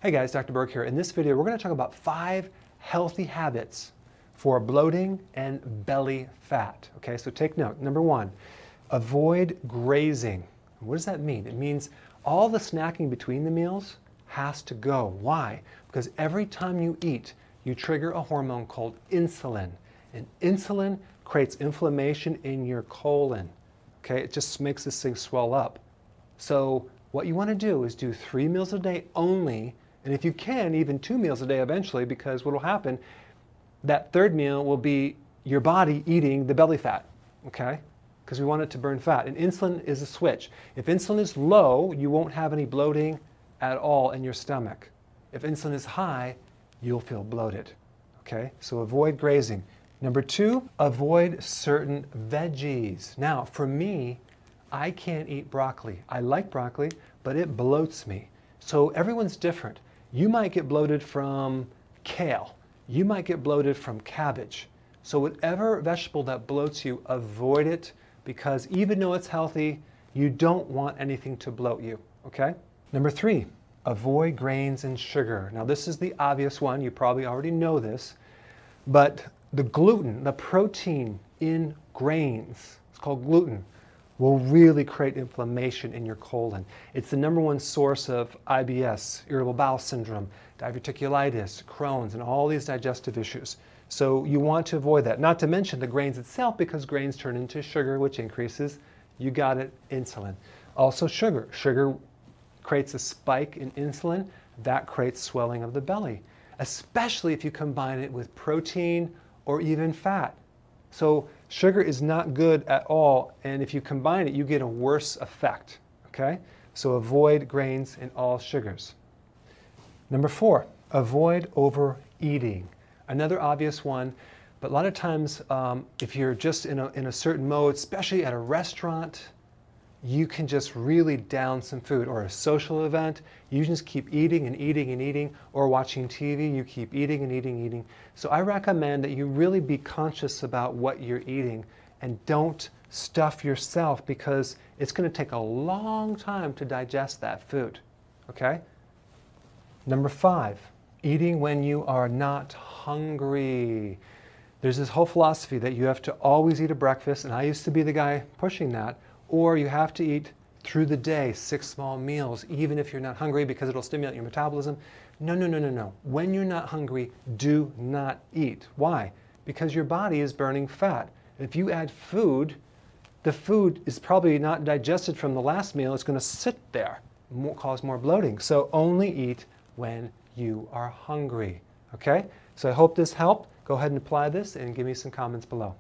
Hey guys, Dr. Berg here. In this video, we're going to talk about 5 healthy habits for bloating and belly fat. Okay, so take note. Number 1, avoid grazing. What does that mean? It means all the snacking between the meals has to go. Why? Because every time you eat, you trigger a hormone called insulin. And insulin creates inflammation in your colon. Okay, it just makes this thing swell up. So what you want to do is do 3 meals a day only, and if you can, even 2 meals a day eventually, because what will happen, that 3rd meal will be your body eating the belly fat, okay? Because we want it to burn fat. And insulin is a switch. If insulin is low, you won't have any bloating at all in your stomach. If insulin is high, you'll feel bloated, okay? So avoid grazing. Number 2, avoid certain veggies. Now, for me, I can't eat broccoli. I like broccoli, but it bloats me. So everyone's different. You might get bloated from kale. You might get bloated from cabbage. So whatever vegetable that bloats you, avoid it, because even though it's healthy, you don't want anything to bloat you, okay? Number 3, avoid grains and sugar. Now this is the obvious one. You probably already know this, but the gluten, the protein in grains, it's called gluten, will really create inflammation in your colon. It's the #1 source of IBS, irritable bowel syndrome, diverticulitis, Crohn's, and all these digestive issues. So you want to avoid that. Not to mention the grains itself, because grains turn into sugar, which increases, you got it, insulin. Also sugar. Sugar creates a spike in insulin. That creates swelling of the belly, especially if you combine it with protein or even fat. So sugar is not good at all, and if you combine it, you get a worse effect, okay? So avoid grains and all sugars. Number 4, avoid overeating. Another obvious one, but a lot of times if you're just in a certain mode, especially at a restaurant, you can just really down some food, or a social event, you just keep eating and eating and eating, or watching TV, you keep eating and eating and eating. So I recommend that you really be conscious about what you're eating and don't stuff yourself, because it's going to take a long time to digest that food, okay? Number 5, eating when you are not hungry. There's this whole philosophy that you have to always eat a breakfast, and I used to be the guy pushing that, or you have to eat through the day 6 small meals, even if you're not hungry, because it'll stimulate your metabolism. No, no, no, no, no. When you're not hungry, do not eat. Why? Because your body is burning fat. If you add food, the food is probably not digested from the last meal. It's going to sit there, cause more bloating. So only eat when you are hungry. Okay? So I hope this helped. Go ahead and apply this and give me some comments below.